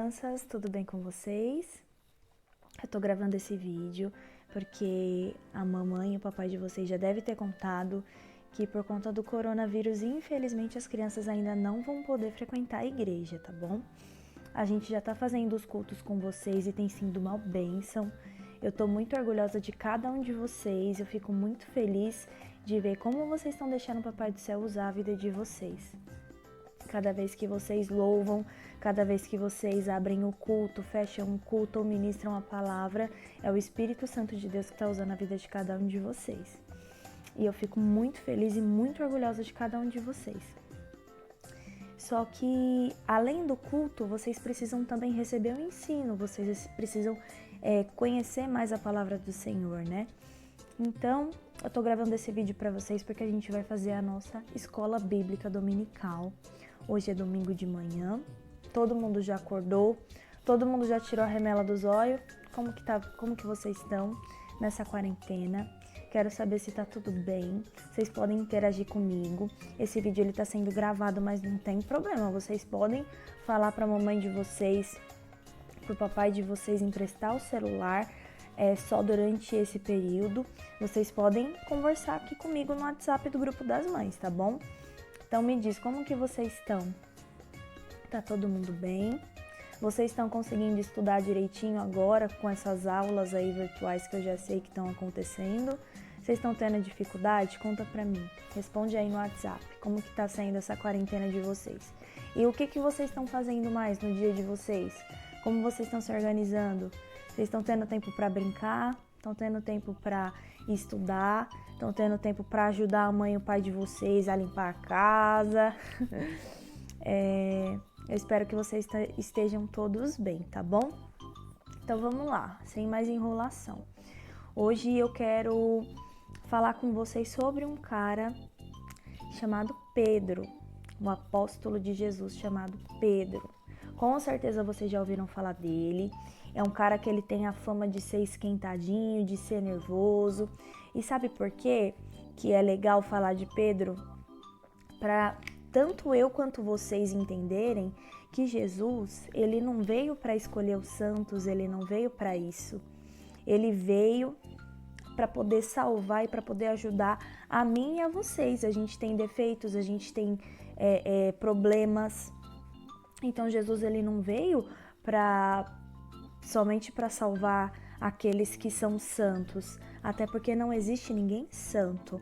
crianças, tudo bem com vocês? Eu tô gravando esse vídeo porque a mamãe e o papai de vocês já devem ter contado que por conta do coronavírus, infelizmente, as crianças ainda não vão poder frequentar a igreja, tá bom? A gente já tá fazendo os cultos com vocês e tem sido uma bênção. Eu tô muito orgulhosa de cada um de vocês, eu fico muito feliz de ver como vocês estão deixando o Papai do Céu usar a vida de vocês. Cada vez que vocês louvam, cada vez que vocês abrem o culto, fecham o culto ou ministram a palavra, é o Espírito Santo de Deus que está usando a vida de cada um de vocês. E eu fico muito feliz e muito orgulhosa de cada um de vocês. Só que, além do culto, vocês precisam também receber o ensino, vocês precisam conhecer mais a palavra do Senhor, né? Então, eu tô gravando esse vídeo para vocês porque a gente vai fazer a nossa escola bíblica dominical. Hoje é domingo de manhã, todo mundo já acordou, todo mundo já tirou a remela dos olhos. Como que vocês estão nessa quarentena? Quero saber se tá tudo bem. Vocês podem interagir comigo. Esse vídeo ele tá sendo gravado, mas não tem problema. Vocês podem falar para a mamãe de vocês, pro papai de vocês emprestar o celular. Só durante esse período. Vocês podem conversar aqui comigo no WhatsApp do grupo das mães, tá bom? Então me diz, como que vocês estão? Tá todo mundo bem? Vocês estão conseguindo estudar direitinho agora com essas aulas aí virtuais que eu já sei que estão acontecendo? Vocês estão tendo dificuldade? Conta pra mim. Responde aí no WhatsApp. Como que tá sendo essa quarentena de vocês? E o que vocês estão fazendo mais no dia de vocês? Como vocês estão se organizando? Vocês estão tendo tempo para brincar? Estão tendo tempo para estudar? Estão tendo tempo para ajudar a mãe e o pai de vocês a limpar a casa? Eu espero que vocês estejam todos bem, tá bom? Então vamos lá, sem mais enrolação. Hoje eu quero falar com vocês sobre um cara chamado Pedro, um apóstolo de Jesus chamado Pedro. Com certeza vocês já ouviram falar dele. É um cara que ele tem a fama de ser esquentadinho, de ser nervoso. E sabe por quê que é legal falar de Pedro? Para tanto eu quanto vocês entenderem que Jesus, ele não veio para escolher os santos, ele não veio para isso. Ele veio para poder salvar e para poder ajudar a mim e a vocês. A gente tem defeitos, a gente tem problemas. Então Jesus, ele não veio somente para salvar aqueles que são santos, até porque não existe ninguém santo.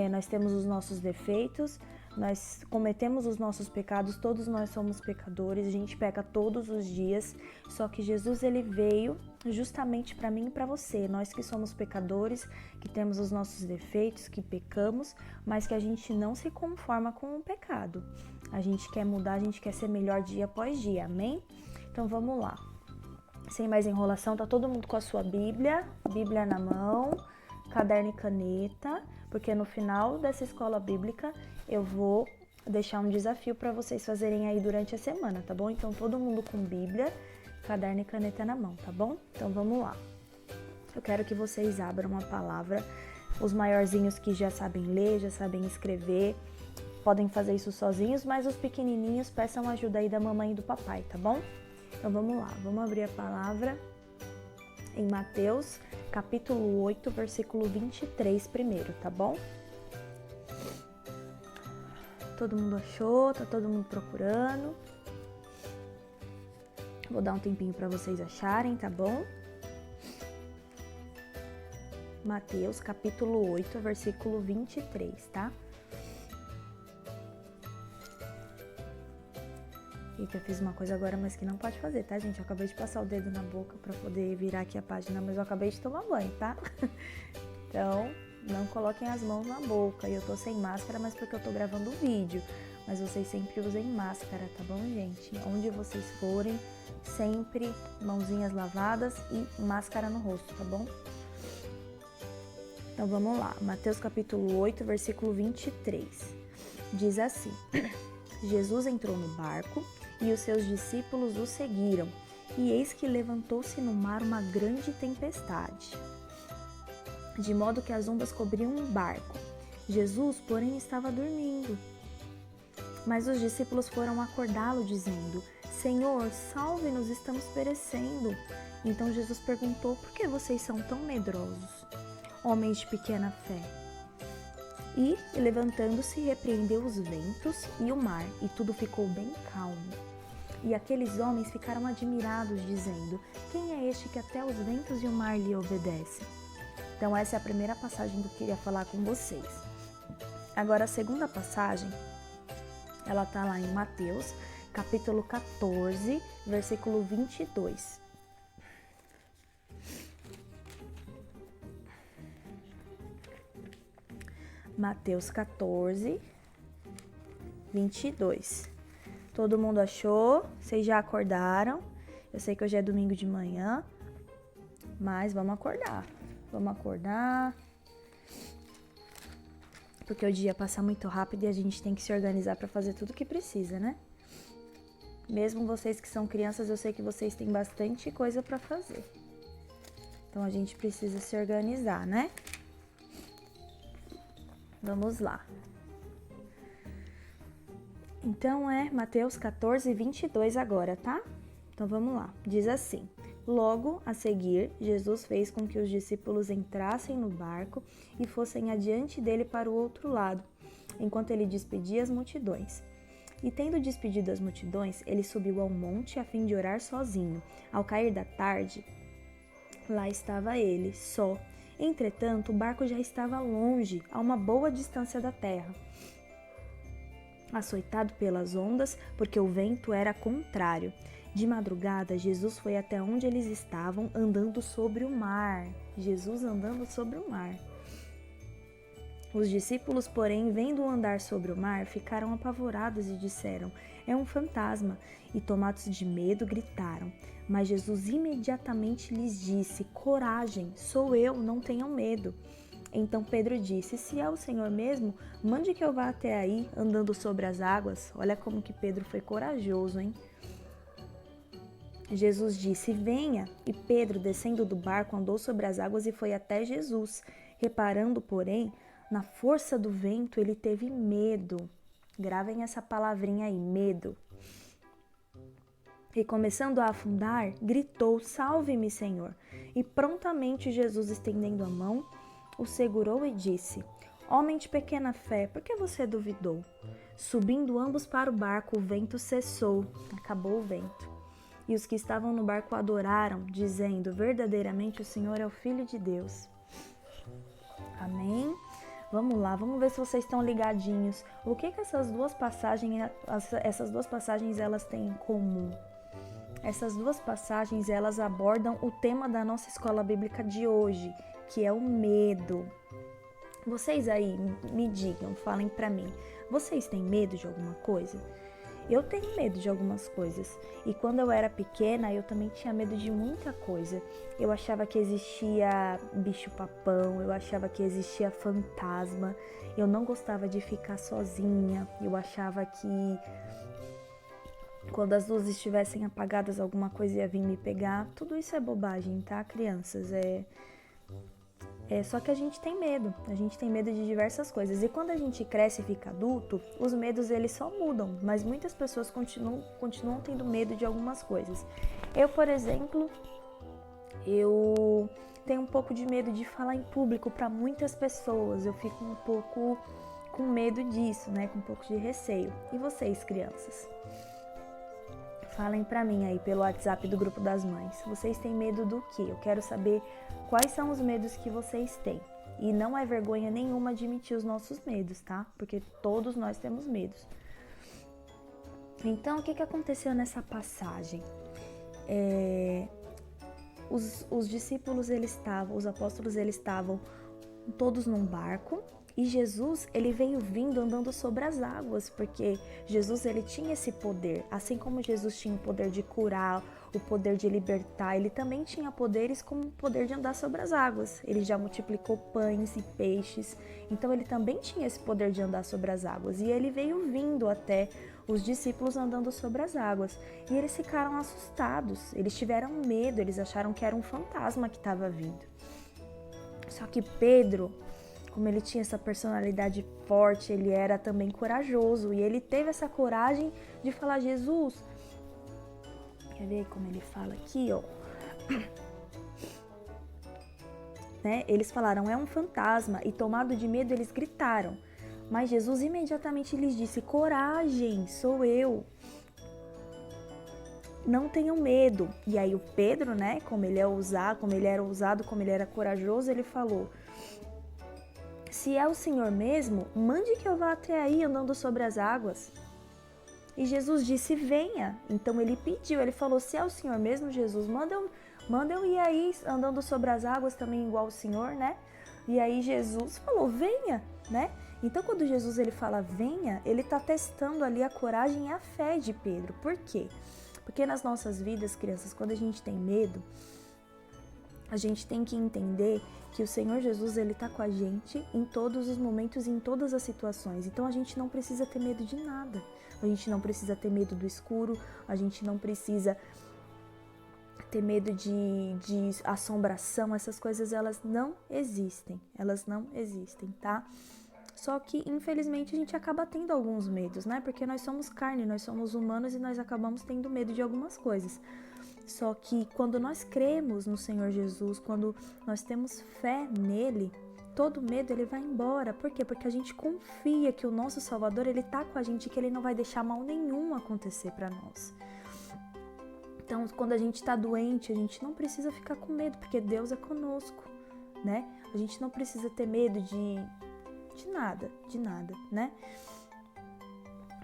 Nós temos os nossos defeitos, nós cometemos os nossos pecados, todos nós somos pecadores, a gente peca todos os dias, só que Jesus, ele veio justamente para mim e para você, nós que somos pecadores, que temos os nossos defeitos, que pecamos, mas que a gente não se conforma com o pecado. A gente quer mudar, a gente quer ser melhor dia após dia, amém? Então vamos lá. Sem mais enrolação, tá todo mundo com a sua Bíblia na mão, caderno e caneta, porque no final dessa escola bíblica eu vou deixar um desafio para vocês fazerem aí durante a semana, tá bom? Então todo mundo com Bíblia, caderno e caneta na mão, tá bom? Então vamos lá. Eu quero que vocês abram a palavra, os maiorzinhos que já sabem ler, já sabem escrever, podem fazer isso sozinhos, mas os pequenininhos peçam ajuda aí da mamãe e do papai, tá bom? Então vamos lá, vamos abrir a palavra em Mateus, capítulo 8, versículo 23 primeiro, tá bom? Todo mundo achou? Tá todo mundo procurando? Vou dar um tempinho para vocês acharem, tá bom? Mateus, capítulo 8, versículo 23, tá? Eita, eu fiz uma coisa agora, mas que não pode fazer, tá, gente? Eu acabei de passar o dedo na boca pra poder virar aqui a página, mas eu acabei de tomar banho, tá? Então, não coloquem as mãos na boca. Eu tô sem máscara, mas porque eu tô gravando o vídeo. Mas vocês sempre usem máscara, tá bom, gente? Onde vocês forem, sempre mãozinhas lavadas e máscara no rosto, tá bom? Então, vamos lá. Mateus capítulo 8, versículo 23. Diz assim: Jesus entrou no barco e os seus discípulos o seguiram, e eis que levantou-se no mar uma grande tempestade, de modo que as ondas cobriam o barco. Jesus, porém, estava dormindo. Mas os discípulos foram acordá-lo, dizendo: Senhor, salve-nos, estamos perecendo. Então Jesus perguntou, por que vocês são tão medrosos, homens de pequena fé? E, levantando-se, repreendeu os ventos e o mar, e tudo ficou bem calmo. E aqueles homens ficaram admirados, dizendo, quem é este que até os ventos e o mar lhe obedecem? Então essa é a primeira passagem que eu queria falar com vocês. Agora a segunda passagem, ela está lá em Mateus, capítulo 14, versículo 22. Mateus 14, 22. Todo mundo achou? Vocês já acordaram? Eu sei que hoje é domingo de manhã, mas vamos acordar. Vamos acordar. Porque o dia passa muito rápido e a gente tem que se organizar para fazer tudo o que precisa, né? Mesmo vocês que são crianças, eu sei que vocês têm bastante coisa para fazer. Então a gente precisa se organizar, né? Vamos lá. Então é Mateus 14, 22 agora, tá? Então vamos lá. Diz assim: logo a seguir, Jesus fez com que os discípulos entrassem no barco e fossem adiante dele para o outro lado, enquanto ele despedia as multidões. E tendo despedido as multidões, ele subiu ao monte a fim de orar sozinho. Ao cair da tarde, lá estava ele, só. Entretanto, o barco já estava longe, a uma boa distância da terra, açoitado pelas ondas, porque o vento era contrário. De madrugada, Jesus foi até onde eles estavam, andando sobre o mar. Jesus andando sobre o mar. Os discípulos, porém, vendo-o andar sobre o mar, ficaram apavorados e disseram, é um fantasma, e tomados de medo, gritaram. Mas Jesus imediatamente lhes disse, coragem, sou eu, não tenham medo. Então Pedro disse, se é o Senhor mesmo, mande que eu vá até aí, andando sobre as águas. Olha como que Pedro foi corajoso, hein? Jesus disse, venha, e Pedro, descendo do barco, andou sobre as águas e foi até Jesus. Reparando, porém, na força do vento, ele teve medo. Gravem essa palavrinha aí, medo. E começando a afundar, gritou, salve-me, Senhor. E prontamente Jesus, estendendo a mão, o segurou e disse, homem de pequena fé, por que você duvidou? Subindo ambos para o barco, o vento cessou, acabou o vento. E os que estavam no barco adoraram, dizendo, verdadeiramente o Senhor é o Filho de Deus. Amém? Vamos lá, vamos ver se vocês estão ligadinhos. O que essas duas passagens elas têm em comum? Essas duas passagens, elas abordam o tema da nossa escola bíblica de hoje, que é o medo. Vocês aí me digam, falem pra mim, vocês têm medo de alguma coisa? Eu tenho medo de algumas coisas. E quando eu era pequena, eu também tinha medo de muita coisa. Eu achava que existia bicho-papão, eu achava que existia fantasma. Eu não gostava de ficar sozinha. Eu achava que quando as luzes estivessem apagadas, alguma coisa ia vir me pegar. Tudo isso é bobagem, tá, crianças? Só que a gente tem medo de diversas coisas. E quando a gente cresce e fica adulto, os medos eles só mudam, mas muitas pessoas continuam tendo medo de algumas coisas. Eu, por exemplo, eu tenho um pouco de medo de falar em público para muitas pessoas. Eu fico um pouco com medo disso, né? Com um pouco de receio. E vocês, crianças? Falem pra mim aí pelo WhatsApp do Grupo das Mães. Vocês têm medo do quê? Eu quero saber quais são os medos que vocês têm. E não é vergonha nenhuma admitir os nossos medos, tá? Porque todos nós temos medos. Então, o que aconteceu nessa passagem? Os discípulos, os apóstolos, eles estavam todos num barco. E Jesus, ele veio vindo andando sobre as águas, porque Jesus, ele tinha esse poder. Assim como Jesus tinha o poder de curar, o poder de libertar, ele também tinha poderes como o poder de andar sobre as águas. Ele já multiplicou pães e peixes, então ele também tinha esse poder de andar sobre as águas. E ele veio vindo até os discípulos andando sobre as águas. E eles ficaram assustados, eles tiveram medo, eles acharam que era um fantasma que estava vindo. Só que Pedro, como ele tinha essa personalidade forte, ele era também corajoso. E ele teve essa coragem de falar, Jesus, Quer ver como ele fala aqui, ó? Né? Eles falaram, é um fantasma, e tomado de medo eles gritaram. Mas Jesus imediatamente lhes disse, coragem, sou eu. Não tenham medo. E aí o Pedro, né, como ele era ousado, como ele era corajoso, ele falou, se é o Senhor mesmo, mande que eu vá até aí andando sobre as águas. E Jesus disse, venha. Então ele pediu, ele falou, se é o Senhor mesmo, Jesus, manda eu ir aí andando sobre as águas também igual o Senhor, né? E aí Jesus falou, venha, né? Então quando Jesus ele fala venha, ele está testando ali a coragem e a fé de Pedro. Por quê? Porque nas nossas vidas, crianças, quando a gente tem medo, a gente tem que entender que o Senhor Jesus, ele tá com a gente em todos os momentos e em todas as situações. Então a gente não precisa ter medo de nada. A gente não precisa ter medo do escuro, a gente não precisa ter medo de assombração. Essas coisas, elas não existem, tá? Só que, infelizmente, a gente acaba tendo alguns medos, né? Porque nós somos carne, nós somos humanos e nós acabamos tendo medo de algumas coisas. Só que quando nós cremos no Senhor Jesus, quando nós temos fé nele, todo medo ele vai embora. Por quê? Porque a gente confia que o nosso Salvador, ele tá com a gente, que ele não vai deixar mal nenhum acontecer para nós. Então, quando a gente tá doente, a gente não precisa ficar com medo, porque Deus é conosco, né? A gente não precisa ter medo de nada, né?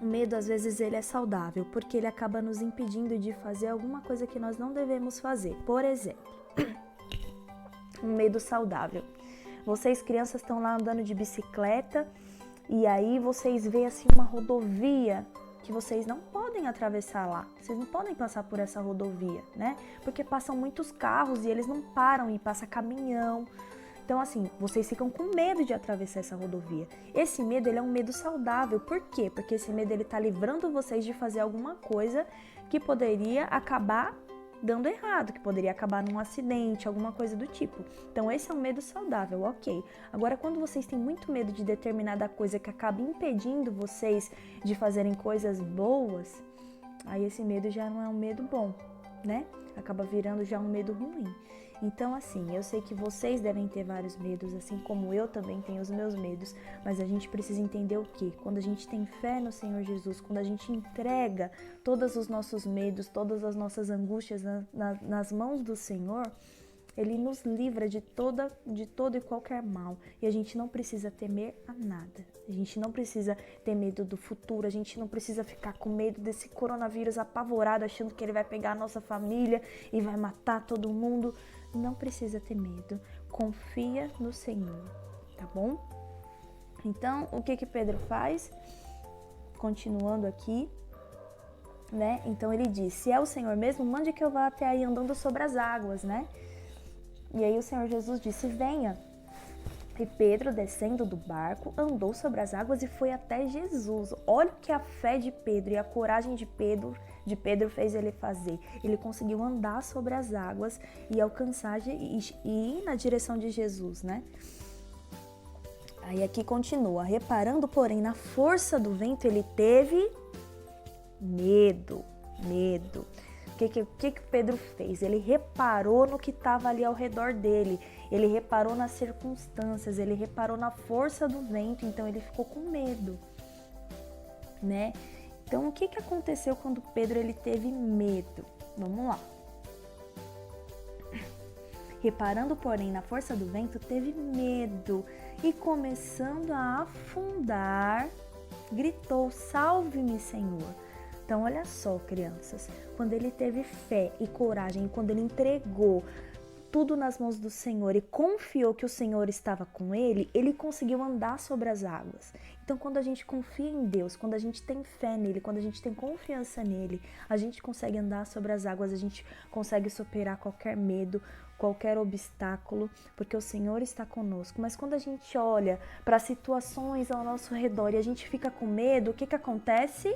O medo, às vezes, ele é saudável, porque ele acaba nos impedindo de fazer alguma coisa que nós não devemos fazer. Por exemplo, um medo saudável. Vocês, crianças, estão lá andando de bicicleta e aí vocês veem, assim, uma rodovia que vocês não podem atravessar lá. Vocês não podem passar por essa rodovia, né? Porque passam muitos carros e eles não param e passa caminhão. Então, assim, vocês ficam com medo de atravessar essa rodovia. Esse medo, ele é um medo saudável. Por quê? Porque esse medo, ele tá livrando vocês de fazer alguma coisa que poderia acabar dando errado, que poderia acabar num acidente, alguma coisa do tipo. Então, esse é um medo saudável, ok. Agora, quando vocês têm muito medo de determinada coisa que acaba impedindo vocês de fazerem coisas boas, aí esse medo já não é um medo bom, né? Acaba virando já um medo ruim. Então, assim, eu sei que vocês devem ter vários medos, assim como eu também tenho os meus medos, mas a gente precisa entender o quê? Quando a gente tem fé no Senhor Jesus, quando a gente entrega todos os nossos medos, todas as nossas angústias nas mãos do Senhor, Ele nos livra de todo e qualquer mal. E a gente não precisa temer a nada. A gente não precisa ter medo do futuro. A gente não precisa ficar com medo desse coronavírus apavorado, achando que ele vai pegar a nossa família e vai matar todo mundo. Não precisa ter medo. Confia no Senhor, tá bom? Então, o que Pedro faz? Continuando aqui, né? Então ele diz, se é o Senhor mesmo, mande que eu vá até aí andando sobre as águas, né? E aí o Senhor Jesus disse, venha. E Pedro, descendo do barco, andou sobre as águas e foi até Jesus. Olha o que a fé de Pedro e a coragem de Pedro fez ele fazer. Ele conseguiu andar sobre as águas e alcançar e ir na direção de Jesus, né? Aí aqui continua. Reparando, porém, na força do vento, ele teve medo. O que Pedro fez? Ele reparou no que estava ali ao redor dele, ele reparou nas circunstâncias, ele reparou na força do vento, então ele ficou com medo, né? Então, o que aconteceu quando Pedro ele teve medo? Vamos lá. Reparando, porém, na força do vento, teve medo e, começando a afundar, gritou, salve-me, Senhor. Então, olha só, crianças, quando ele teve fé e coragem, quando ele entregou tudo nas mãos do Senhor e confiou que o Senhor estava com ele, ele conseguiu andar sobre as águas. Então, quando a gente confia em Deus, quando a gente tem fé nele, quando a gente tem confiança nele, a gente consegue andar sobre as águas, a gente consegue superar qualquer medo, qualquer obstáculo, porque o Senhor está conosco. Mas quando a gente olha para situações ao nosso redor e a gente fica com medo, o que acontece?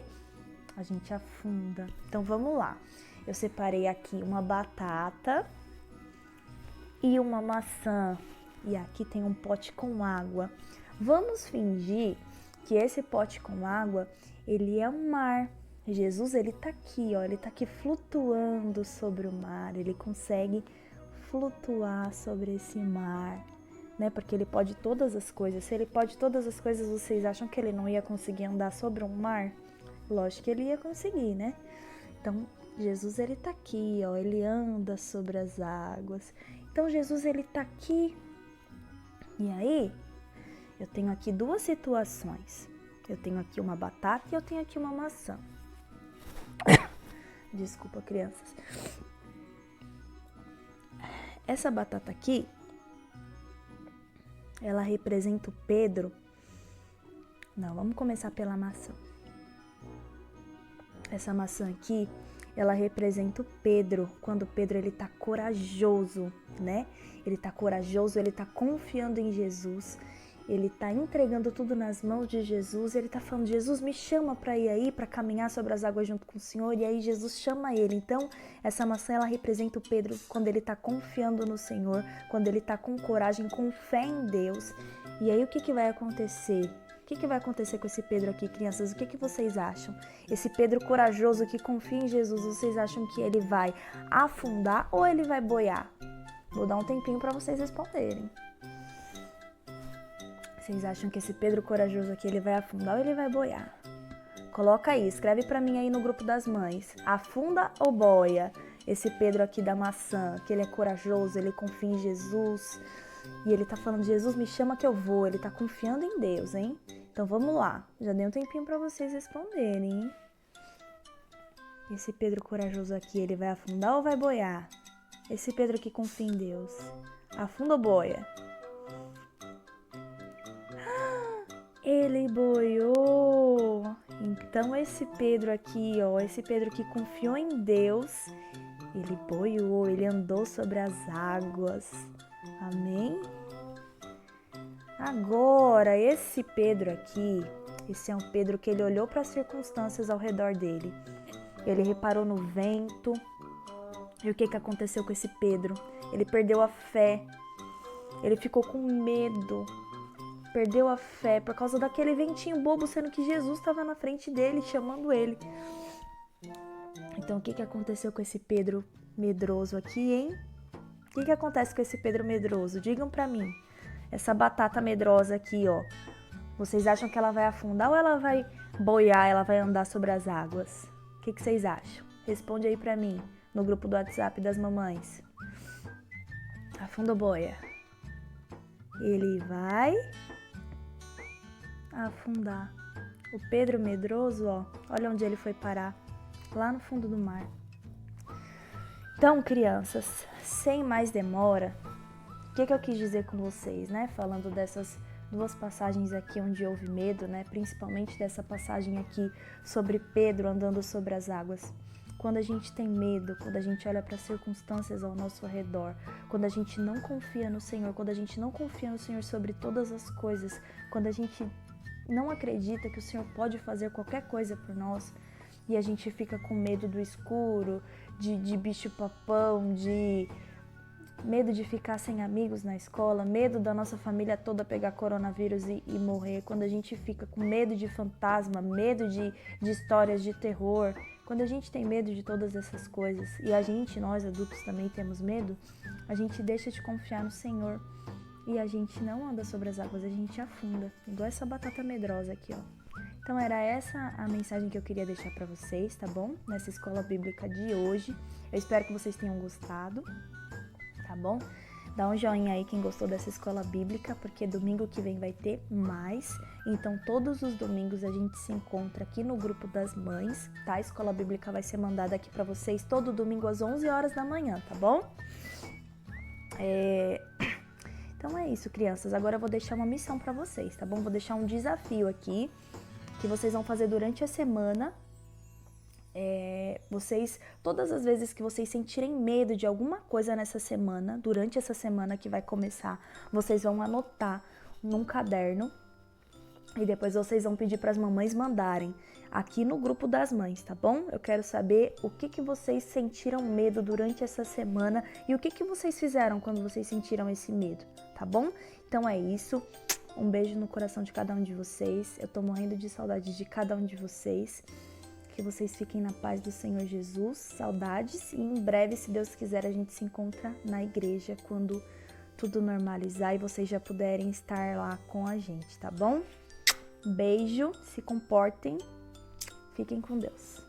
A gente afunda. Então vamos lá. Eu separei aqui uma batata e uma maçã. E aqui tem um pote com água. Vamos fingir que esse pote com água, ele é um mar. Jesus, ele tá aqui, ó, ele tá aqui flutuando sobre o mar, ele consegue flutuar sobre esse mar, né? Porque ele pode todas as coisas. Se ele pode todas as coisas, vocês acham que ele não ia conseguir andar sobre um mar? Lógico que ele ia conseguir, né? Então, Jesus, ele tá aqui, ó, ele anda sobre as águas. Então, Jesus, ele tá aqui. E aí, eu tenho aqui duas situações. Eu tenho aqui uma batata e eu tenho aqui uma maçã. Desculpa, crianças. Essa batata aqui, ela representa o Pedro. Não, vamos começar pela maçã. Essa maçã aqui, ela representa o Pedro, quando o Pedro ele tá corajoso, né? Ele tá corajoso, ele tá confiando em Jesus. Ele tá entregando tudo nas mãos de Jesus, ele tá falando, Jesus, me chama para ir aí, para caminhar sobre as águas junto com o Senhor, e aí Jesus chama ele. Então, essa maçã, ela representa o Pedro quando ele tá confiando no Senhor, quando ele tá com coragem, com fé em Deus. E aí, o que vai acontecer? O que vai acontecer com esse Pedro aqui, crianças? O que vocês acham? Esse Pedro corajoso que confia em Jesus, vocês acham que ele vai afundar ou ele vai boiar? Vou dar um tempinho para vocês responderem. Vocês acham que esse Pedro corajoso aqui, ele vai afundar ou ele vai boiar? Coloca aí, escreve pra mim aí no grupo das mães. Afunda ou boia? Esse Pedro aqui da maçã, que ele é corajoso, ele confia em Jesus. E ele tá falando, Jesus, me chama que eu vou. Ele tá confiando em Deus, hein? Então vamos lá. Já dei um tempinho pra vocês responderem, hein? Esse Pedro corajoso aqui, ele vai afundar ou vai boiar? Esse Pedro que confia em Deus. Afunda ou boia? Ele boiou. Então esse Pedro aqui, ó, esse Pedro que confiou em Deus, ele boiou, ele andou sobre as águas. Amém? Agora, esse Pedro aqui, esse é um Pedro que ele olhou para as circunstâncias ao redor dele. Ele reparou no vento. E o que aconteceu com esse Pedro? Ele perdeu a fé. Ele ficou com medo. Perdeu a fé por causa daquele ventinho bobo, sendo que Jesus estava na frente dele, chamando ele. Então, o que aconteceu com esse Pedro medroso aqui, hein? O que acontece com esse Pedro medroso? Digam pra mim. Essa batata medrosa aqui, ó. Vocês acham que ela vai afundar ou ela vai boiar, ela vai andar sobre as águas? O que vocês acham? Responde aí pra mim, no grupo do WhatsApp das mamães. Afunda ou boia? Ele vai afundar. O Pedro medroso, ó, olha onde ele foi parar, lá no fundo do mar. Então, crianças, sem mais demora, o que eu quis dizer com vocês, né? Falando dessas duas passagens aqui onde houve medo, né? Principalmente dessa passagem aqui sobre Pedro andando sobre as águas. Quando a gente tem medo, quando a gente olha para as circunstâncias ao nosso redor, quando a gente não confia no Senhor, quando a gente não confia no Senhor sobre todas as coisas, quando a gente não acredita que o Senhor pode fazer qualquer coisa por nós e a gente fica com medo do escuro, de bicho-papão, de medo de ficar sem amigos na escola, medo da nossa família toda pegar coronavírus e morrer, quando a gente fica com medo de fantasma, medo de histórias de terror, quando a gente tem medo de todas essas coisas e nós adultos também temos medo, a gente deixa de confiar no Senhor. E a gente não anda sobre as águas, a gente afunda, igual essa batata medrosa aqui, ó. Então era essa a mensagem que eu queria deixar para vocês, tá bom? Nessa escola bíblica de hoje. Eu espero que vocês tenham gostado, tá bom? Dá um joinha aí quem gostou dessa escola bíblica, porque domingo que vem vai ter mais. Então todos os domingos a gente se encontra aqui no grupo das mães, tá? A escola bíblica vai ser mandada aqui para vocês todo domingo às 11 horas da manhã, tá bom? Então é isso, crianças. Agora eu vou deixar uma missão para vocês, tá bom? Vou deixar um desafio aqui que vocês vão fazer durante a semana. Todas as vezes que vocês sentirem medo de alguma coisa nessa semana, durante essa semana que vai começar, vocês vão anotar num caderno e depois vocês vão pedir para as mamães mandarem aqui no grupo das mães, tá bom? Eu quero saber o que vocês sentiram medo durante essa semana e o que vocês fizeram quando vocês sentiram esse medo, tá bom? Então é isso. Um beijo no coração de cada um de vocês. Eu tô morrendo de saudade de cada um de vocês. Que vocês fiquem na paz do Senhor Jesus, saudades, e em breve, se Deus quiser, a gente se encontra na igreja quando tudo normalizar e vocês já puderem estar lá com a gente, tá bom? Beijo, se comportem, fiquem com Deus.